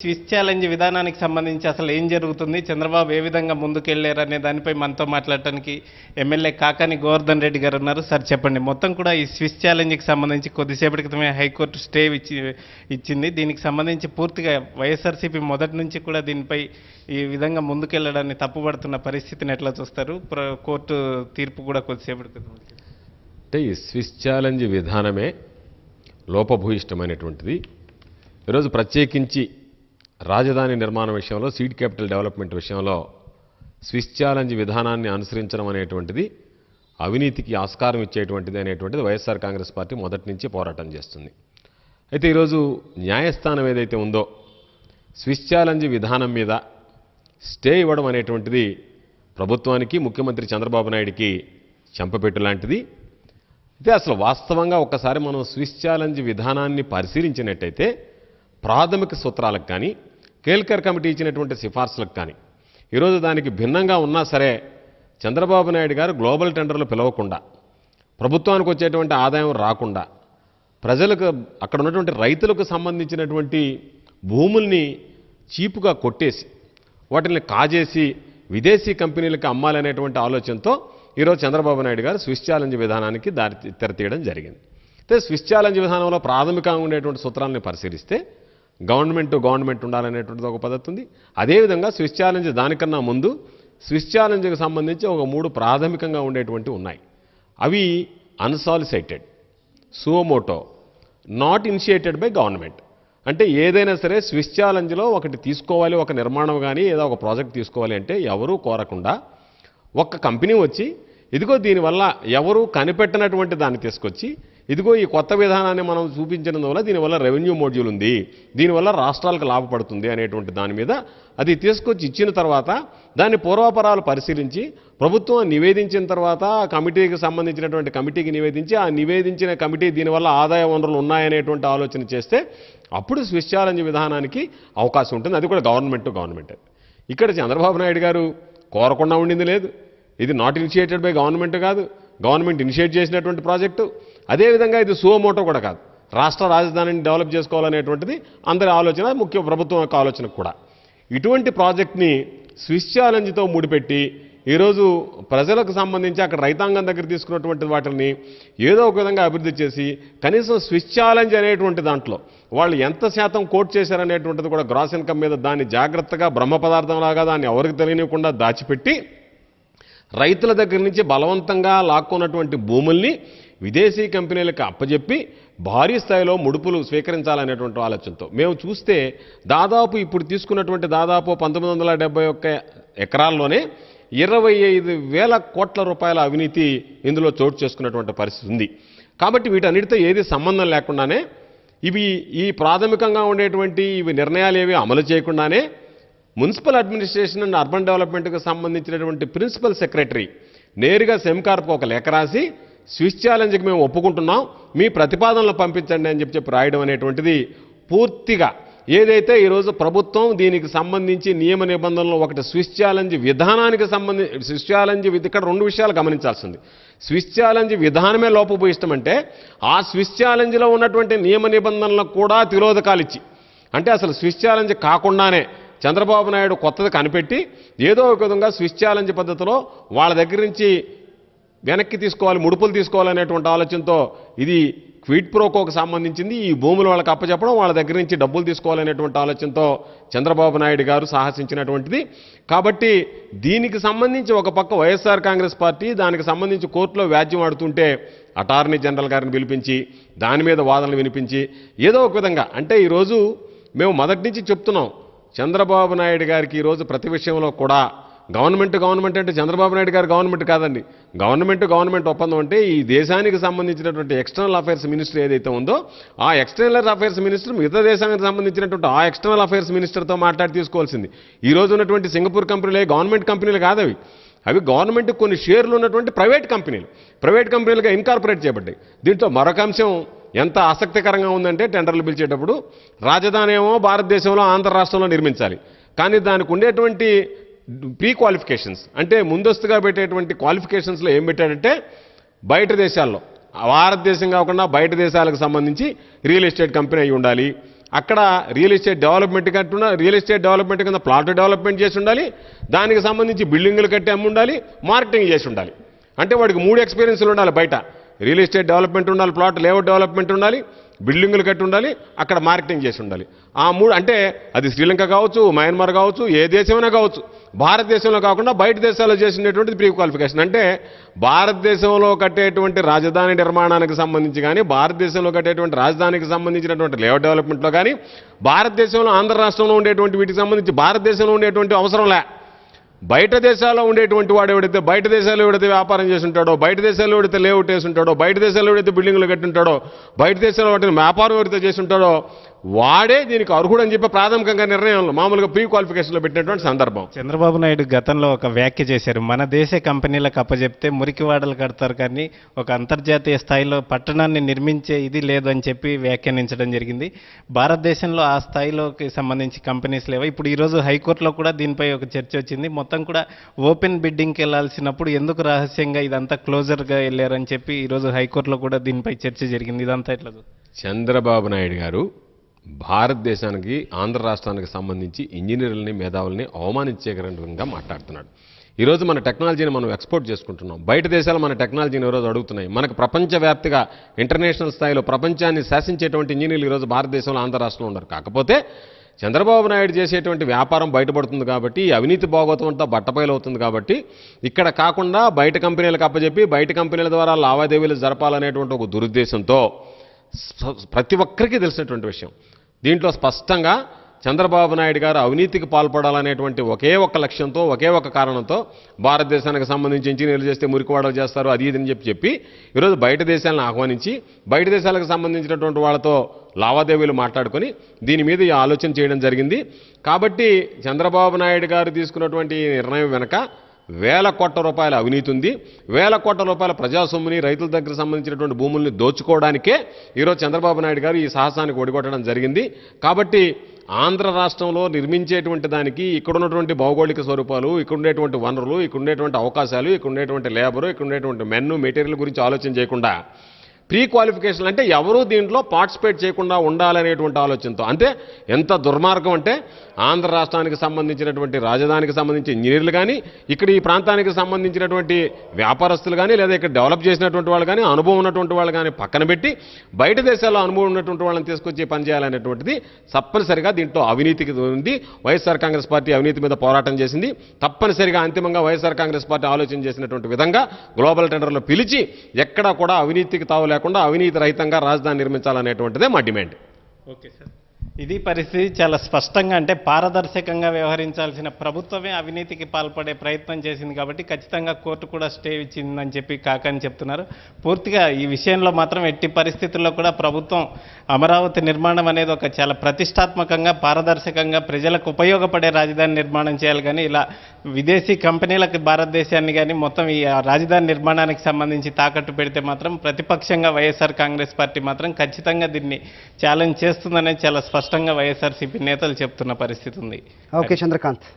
Swiss challenge విధానానికి సంబంధించి అసలు ఏం జరుగుతుంది, చంద్రబాబు ఏ విధంగా ముందుకెళ్లారనే దానిపై మనతో మాట్లాడటానికి ఎమ్మెల్యే కాకాని గోవర్ధన్ రెడ్డి గారు ఉన్నారు. సార్ చెప్పండి, మొత్తం కూడా ఈ స్విస్ ఛాలెంజ్కి సంబంధించి కొద్దిసేపటి క్రితమే హైకోర్టు స్టే ఇచ్చింది. దీనికి సంబంధించి పూర్తిగా వైఎస్ఆర్సీపీ మొదటి నుంచి కూడా దీనిపై ఈ విధంగా ముందుకెళ్లడాన్ని తప్పుపడుతున్న పరిస్థితిని ఎట్లా చూస్తారు? కోర్టు తీర్పు కూడా కొద్దిసేపటి క్రితం అంటే ఈ స్విస్ ఛాలెంజ్ విధానమే లోపభూయిష్టమైనటువంటిది. ఈరోజు ప్రత్యేకించి రాజధాని నిర్మాణం విషయంలో, సీడ్ క్యాపిటల్ డెవలప్మెంట్ విషయంలో స్విస్ ఛాలెంజ్ విధానాన్ని అనుసరించడం అనేటువంటిది అవినీతికి ఆస్కారం ఇచ్చేటువంటిది అనేటువంటిది వైఎస్ఆర్ కాంగ్రెస్ పార్టీ మొదటి నుంచి పోరాటం చేస్తుంది. అయితే ఈరోజు న్యాయస్థానం ఏదైతే ఉందో స్విస్ ఛాలెంజ్ విధానం మీద స్టే ఇవ్వడం అనేటువంటిది ప్రభుత్వానికి, ముఖ్యమంత్రి చంద్రబాబు నాయుడికి చెంపపెట్టు లాంటిది. అయితే అసలు వాస్తవంగా ఒక్కసారి మనం స్విస్ ఛాలెంజ్ విధానాన్ని పరిశీలించినట్టయితే ప్రాథమిక సూత్రాలకు కానీ, కేల్కర్ కమిటీ ఇచ్చినటువంటి సిఫార్సులకు కానీ ఈరోజు దానికి భిన్నంగా ఉన్నా సరే చంద్రబాబు నాయుడు గారు గ్లోబల్ టెండర్లు పిలవకుండా, ప్రభుత్వానికి వచ్చేటువంటి ఆదాయం రాకుండా, ప్రజలకు అక్కడ ఉన్నటువంటి రైతులకు సంబంధించినటువంటి భూముల్ని చీపుగా కొట్టేసి వాటిని కాజేసి విదేశీ కంపెనీలకు అమ్మాలనేటువంటి ఆలోచనతో ఈరోజు చంద్రబాబు నాయుడు గారు స్విస్ ఛాలెంజ్ విధానానికి తెరతీయడం జరిగింది. అయితే స్విస్ ఛాలెంజ్ విధానంలో ప్రాథమికంగా ఉండేటువంటి సూత్రాలను పరిశీలిస్తే గవర్నమెంట్ ఉండాలనేటువంటిది ఒక పద్ధతి ఉంది. అదేవిధంగా స్విస్ ఛాలెంజ్ దానికన్నా ముందు స్విస్ ఛాలెంజ్కి సంబంధించి ఒక 3 ప్రాథమికంగా ఉండేటువంటి ఉన్నాయి. అవి unsolicited, suo motu, not initiated by government. అంటే ఏదైనా సరే స్విస్ ఛాలెంజ్లో ఒకటి తీసుకోవాలి, ఒక నిర్మాణం కానీ ఏదో ఒక ప్రాజెక్ట్ తీసుకోవాలి అంటే ఎవరూ కోరకుండా ఒక్క కంపెనీ వచ్చి ఇదిగో దీనివల్ల ఎవరూ కనిపెట్టనటువంటి దాన్ని తీసుకొచ్చి ఇదిగో ఈ కొత్త విధానాన్ని మనం చూపించడం వల్ల దీనివల్ల రెవెన్యూ మోడ్యూల్ ఉంది, దీనివల్ల రాష్ట్రాలకు లాభపడుతుంది అనేటువంటి దాని మీద అది తీసుకొచ్చి ఇచ్చిన తర్వాత దాన్ని పూర్వాపరాలు పరిశీలించి ప్రభుత్వం నివేదించిన తర్వాత ఆ కమిటీకి సంబంధించినటువంటి కమిటీకి నివేదించి ఆ నివేదించిన కమిటీ దీనివల్ల ఆదాయ వనరులు ఉన్నాయనేటువంటి ఆలోచన చేస్తే అప్పుడు స్విస్ ఛాలెంజ్ విధానానికి అవకాశం ఉంటుంది. అది కూడా గవర్నమెంట్. ఇక్కడ చంద్రబాబు నాయుడు గారు కోరకుండా ఉండింది లేదు. ఇది నాట్ ఇనిషియేటెడ్ బై గవర్నమెంట్ కాదు, గవర్నమెంట్ ఇనిషియేట్ చేసినటువంటి ప్రాజెక్టు. అదేవిధంగా ఇది సువోమోటో కూడా కాదు, రాష్ట్ర రాజధానిని డెవలప్ చేసుకోవాలనేటువంటిది అందరి ఆలోచన, ముఖ్య ప్రభుత్వం యొక్క ఆలోచన కూడా. ఇటువంటి ప్రాజెక్ట్ని స్విస్ ఛాలెంజ్తో ముడిపెట్టి ఈరోజు ప్రజలకు సంబంధించి అక్కడ రైతాంగం దగ్గర తీసుకున్నటువంటి వాటిని ఏదో ఒక విధంగా అభివృద్ధి చేసి కనీసం స్విస్ ఛాలెంజ్ అనేటువంటి దాంట్లో వాళ్ళు ఎంత శాతం కోట్ చేశారనేటువంటిది కూడా గ్రాస్ ఇన్కమ్ మీద దాన్ని జాగ్రత్తగా బ్రహ్మ పదార్థంలాగా దాన్ని ఎవరికి తెలియనివ్వకుండా దాచిపెట్టి రైతుల దగ్గర నుంచి బలవంతంగా లాక్కున్నటువంటి భూముల్ని విదేశీ కంపెనీలకు అప్పజెప్పి భారీ స్థాయిలో ముడుపులు స్వీకరించాలనేటువంటి ఆలోచనతో మేము చూస్తే దాదాపు ఇప్పుడు తీసుకున్నటువంటి దాదాపు 1971 ఎకరాల్లోనే 25,000 కోట్ల రూపాయల అవినీతి ఇందులో చోటు చేసుకున్నటువంటి పరిస్థితి ఉంది. కాబట్టి వీటన్నిటితో ఏది సంబంధం లేకుండానే ఈ ప్రాథమికంగా ఉండేటువంటి నిర్ణయాలు ఏవి అమలు చేయకుండానే మున్సిపల్ అడ్మినిస్ట్రేషన్ అండ్ అర్బన్ డెవలప్మెంట్కి సంబంధించినటువంటి ప్రిన్సిపల్ సెక్రటరీ నేరుగా సెమ్కార్కు ఒక లేఖ రాసి స్విస్ ఛాలెంజ్కి మేము ఒప్పుకుంటున్నాం, మీ ప్రతిపాదనలు పంపించండి అని చెప్పి రాయడం అనేటువంటిది పూర్తిగా ఏదైతే ఈరోజు ప్రభుత్వం దీనికి సంబంధించి నియమ నిబంధనలు ఒకటి స్విస్ ఛాలెంజ్ విధానానికి సంబంధించి స్విస్ ఛాలెంజ్ ఇక్కడ 2 విషయాలు గమనించాల్సింది. స్విస్ ఛాలెంజ్ విధానమే లోపభూయిష్టం అంటే ఆ స్విస్ ఛాలెంజ్లో ఉన్నటువంటి నియమ నిబంధనలకు కూడా తిరోధకాలు ఇచ్చి, అంటే అసలు స్విస్ ఛాలెంజ్ కాకుండానే చంద్రబాబు నాయుడు కొత్తది కనిపెట్టి ఏదో ఒక విధంగా స్విస్ ఛాలెంజ్ పద్ధతిలో వాళ్ళ దగ్గర నుంచి వెనక్కి తీసుకోవాలి, ముడుపులు తీసుకోవాలనేటువంటి ఆలోచనతో ఇది క్విడ్ ప్రోకోకు సంబంధించింది, ఈ భూములు వాళ్ళకి అప్పచెప్పడం, వాళ్ళ దగ్గర నుంచి డబ్బులు తీసుకోవాలనేటువంటి ఆలోచనతో చంద్రబాబు నాయుడు గారు సాహసించినటువంటిది. కాబట్టి దీనికి సంబంధించి ఒక పక్క వైఎస్ఆర్ కాంగ్రెస్ పార్టీ దానికి సంబంధించి కోర్టులో వ్యాజ్యం ఆడుతుంటే అటార్నీ జనరల్ గారిని పిలిపించి దాని మీద వాదనలు వినిపించి ఏదో ఒక విధంగా, అంటే ఈరోజు మేము మొదటి నుంచి చెప్తున్నాం చంద్రబాబు నాయుడు గారికి ఈరోజు ప్రతి విషయంలో కూడా గవర్నమెంట్ అంటే చంద్రబాబు నాయుడు గారు గవర్నమెంట్ కాదండి. గవర్నమెంట్ ఒప్పందం అంటే ఈ దేశానికి సంబంధించినటువంటి ఎక్స్టర్నల్ అఫైర్స్ మినిస్టర్ ఏదైతే ఉందో ఆ ఎక్స్టర్నల్ అఫైర్స్ మినిస్టర్ మిగతా దేశానికి సంబంధించినటువంటి ఆ ఎక్స్టర్నల్ అఫైర్స్ మినిస్టర్తో మాట్లాడి తీసుకోవాల్సింది. ఈ రోజు ఉన్నటువంటి సింగపూర్ కంపెనీలే గవర్నమెంట్ కంపెనీలు కాదు, అవి గవర్నమెంట్ కొన్ని షేర్లు ఉన్నటువంటి ప్రైవేట్ కంపెనీలుగా ఇన్కార్పొరేట్ చేయబడ్డాయి. దీంట్లో మరొక అంశం ఎంత ఆసక్తికరంగా ఉందంటే టెండర్లు పిలిచేటప్పుడు రాజధాని ఏమో భారతదేశంలో ఆంధ్ర రాష్ట్రంలో నిర్మించాలి, కానీ దానికి ఉండేటువంటి ప్రీ క్వాలిఫికేషన్స్ అంటే ముందస్తుగా పెట్టేటువంటి క్వాలిఫికేషన్స్లో ఏం పెట్టాడంటే బయట దేశాల్లో భారతదేశం కాకుండా బయట దేశాలకు సంబంధించి రియల్ ఎస్టేట్ కంపెనీ అయి ఉండాలి, అక్కడ real estate development real estate development కింద ప్లాట్ డెవలప్మెంట్ చేసి ఉండాలి, దానికి సంబంధించి బిల్డింగులు కట్టి అమ్మి ఉండాలి, మార్కెటింగ్ చేసి ఉండాలి. అంటే వాడికి 3 ఎక్స్పీరియన్స్లు ఉండాలి. బయట రియల్ ఎస్టేట్ డెవలప్మెంట్ ఉండాలి, ప్లాట్ లేఅవుట్ డెవలప్మెంట్ ఉండాలి, బిల్డింగులు కట్టి ఉండాలి, అక్కడ మార్కెటింగ్ చేసి ఉండాలి. ఆ 3 అంటే అది శ్రీలంక కావచ్చు, మయన్మార్ కావచ్చు, ఏ దేశమైనా కావచ్చు, భారతదేశంలో కాకుండా బయట దేశాల్లో చేసినటువంటిది ప్రీ క్వాలిఫికేషన్. అంటే భారతదేశంలో కట్టేటువంటి రాజధాని నిర్మాణానికి సంబంధించి కానీ, భారతదేశంలో కట్టేటువంటి రాజధానికి సంబంధించినటువంటి లేఅవుట్ డెవలప్మెంట్లో కానీ, భారతదేశంలో ఆంధ్ర రాష్ట్రంలో ఉండేటువంటి వీటికి సంబంధించి భారతదేశంలో ఉండేటువంటి అవసరంలే. బయట దేశాల్లో ఉండేటువంటి వాడు ఎవడైతే బయట దేశాల్లో ఎవడైతే వ్యాపారం చేసి ఉంటాడో, బయట దేశాల్లో ఎవడైతే లేఅవుట్ వేసి ఉంటాడో, బయట దేశాల్లో ఎవడైతే బిల్డింగ్లు కట్టి ఉంటాడో, బయట దేశాల్లో వాటిని వ్యాపారం ఎవరైతే చేసి ఉంటాడో వాడే దీనికి అర్హుడు అని చెప్పి ప్రాథమికంగా నిర్ణయంలో మామూలుగా ప్రీ క్వాలిఫికేషన్లో పెట్టినటువంటి సందర్భం. చంద్రబాబు నాయుడు గతంలో ఒక వ్యాఖ్య చేశారు, మన దేశ కంపెనీలకు అప్పచెప్తే మురికివాడలు కడతారు కానీ ఒక అంతర్జాతీయ స్థాయిలో పట్టణాన్ని నిర్మించే ఇది లేదు అని చెప్పి వ్యాఖ్యానించడం జరిగింది. భారతదేశంలో ఆ స్థాయిలోకి సంబంధించి కంపెనీస్ లేవు. ఇప్పుడు ఈరోజు హైకోర్టులో కూడా దీనిపై ఒక చర్చ వచ్చింది. మొత్తం కూడా ఓపెన్ బిడ్డింగ్కి వెళ్లాల్సినప్పుడు ఎందుకు రహస్యంగా ఇదంతా క్లోజర్గా వెళ్ళారని చెప్పి ఈరోజు హైకోర్టులో కూడా దీనిపై చర్చ జరిగింది. ఇదంతా ఎట్లా? చంద్రబాబు నాయుడు గారు భారతదేశానికి ఆంధ్ర రాష్ట్రానికి సంబంధించి ఇంజనీర్లని మేధావుల్ని అవమానించే విధంగా మాట్లాడుతున్నాడు. ఈరోజు మన టెక్నాలజీని మనం ఎక్స్పోర్ట్ చేసుకుంటున్నాం. బయట దేశాలు మన టెక్నాలజీని ఈరోజు అడుగుతున్నాయి. మనకు ప్రపంచవ్యాప్తిగా ఇంటర్నేషనల్ స్థాయిలో ప్రపంచాన్ని శాసించేటువంటి ఇంజనీర్లు ఈరోజు భారతదేశంలో ఆంధ్ర రాష్ట్రంలో ఉన్నారు. కాకపోతే చంద్రబాబు నాయుడు చేసేటువంటి వ్యాపారం బయటపడుతుంది కాబట్టి, అవినీతి భాగోతం అంతా బట్టబయలవుతుంది కాబట్టి, ఇక్కడ కాకుండా బయట కంపెనీలకు అప్పచెప్పి బయట కంపెనీల ద్వారా లావాదేవీలు జరపాలనేటువంటి ఒక దురుద్దేశంతో ప్రతి ఒక్కరికి తెలిసినటువంటి విషయం. దీంట్లో స్పష్టంగా చంద్రబాబు నాయుడు గారు అవినీతికి పాల్పడాలనేటువంటి ఒకే ఒక్క లక్ష్యంతో, ఒకే ఒక్క కారణంతో భారతదేశానికి సంబంధించి ఇంజనీర్లు చేస్తే మురికివాడలు చేస్తారు అది ఇది అని చెప్పి ఈరోజు బయట దేశాలను ఆహ్వానించి బయట దేశాలకు సంబంధించినటువంటి వాళ్ళతో లావాదేవీలు మాట్లాడుకొని దీని మీద ఈ ఆలోచన చేయడం జరిగింది. కాబట్టి చంద్రబాబు నాయుడు గారు తీసుకున్నటువంటి నిర్ణయం వెనక వేల కోట్ల రూపాయల అవినీతి ఉంది. వేల కోట్ల రూపాయల ప్రజాసొమ్ముని రైతుల దగ్గర సంబంధించినటువంటి భూముల్ని దోచుకోవడానికే ఈరోజు చంద్రబాబు నాయుడు గారు ఈ సాహసానికి ఒడిగొట్టడం జరిగింది. కాబట్టి ఆంధ్ర రాష్ట్రంలో నిర్మించేటువంటి దానికి ఇక్కడ ఉన్నటువంటి భౌగోళిక స్వరూపాలు, ఇక్కడ ఉండేటువంటి వనరులు, ఇక్కడ ఉండేటువంటి అవకాశాలు, ఇక్కడ ఉండేటువంటి లేబరు, ఇక్కడ ఉండేటువంటి మెన్ను మెటీరియల్ గురించి ఆలోచన చేయకుండా ప్రీ క్వాలిఫికేషన్ అంటే ఎవరూ దీంట్లో పార్టిసిపేట్ చేయకుండా ఉండాలనేటువంటి ఆలోచనతో. అంటే ఎంత దుర్మార్గం అంటే ఆంధ్ర రాష్ట్రానికి సంబంధించినటువంటి రాజధానికి సంబంధించి ఇంజనీర్లు కానీ, ఇక్కడ ఈ ప్రాంతానికి సంబంధించినటువంటి వ్యాపారస్తులు కానీ, లేదా ఇక్కడ డెవలప్ చేసినటువంటి వాళ్ళు కానీ, అనుభవం ఉన్నటువంటి వాళ్ళు కానీ పక్కన పెట్టి బయట దేశాల్లో అనుభవం ఉన్నటువంటి వాళ్ళని తీసుకొచ్చి పనిచేయాలనేటువంటిది తప్పనిసరిగా దీంట్లో అవినీతికి ఉంది. వైఎస్ఆర్ కాంగ్రెస్ పార్టీ అవినీతి మీద పోరాటం చేసింది. తప్పనిసరిగా అంతిమంగా వైఎస్ఆర్ కాంగ్రెస్ పార్టీ ఆలోచన చేసినటువంటి విధంగా గ్లోబల్ టెండర్లో పిలిచి ఎక్కడా కూడా అవినీతికి తావు లేకుండా అవినీతి రహితంగా రాజధాని నిర్మించాలనేటువంటిదే మా డిమాండ్. ఓకే సార్, ఇది పరిస్థితి. చాలా స్పష్టంగా అంటే పారదర్శకంగా వ్యవహరించాల్సిన ప్రభుత్వమే అవినీతికి పాల్పడే ప్రయత్నం చేసింది కాబట్టి ఖచ్చితంగా కోర్టు కూడా స్టే ఇచ్చిందని చెప్పి కాకని చెప్తున్నారు. పూర్తిగా ఈ విషయంలో మాత్రం ఎట్టి పరిస్థితుల్లో కూడా ప్రభుత్వం అమరావతి నిర్మాణం అనేది ఒక చాలా ప్రతిష్టాత్మకంగా, పారదర్శకంగా ప్రజలకు ఉపయోగపడే రాజధాని నిర్మాణం చేయాలి. కానీ ఇలా విదేశీ కంపెనీలకు భారతదేశాన్ని కానీ మొత్తం ఈ రాజధాని నిర్మాణానికి సంబంధించి తాకట్టు పెడితే మాత్రం ప్రతిపక్షంగా వైఎస్ఆర్ కాంగ్రెస్ పార్టీ మాత్రం ఖచ్చితంగా దీన్ని ఛాలెంజ్ చేస్తుందనే చాలా స్పష్టంగా వైఎస్ఆర్సీపీ నేతలు చెప్తున్న పరిస్థితి ఉంది. ఓకే చంద్రకాంత్.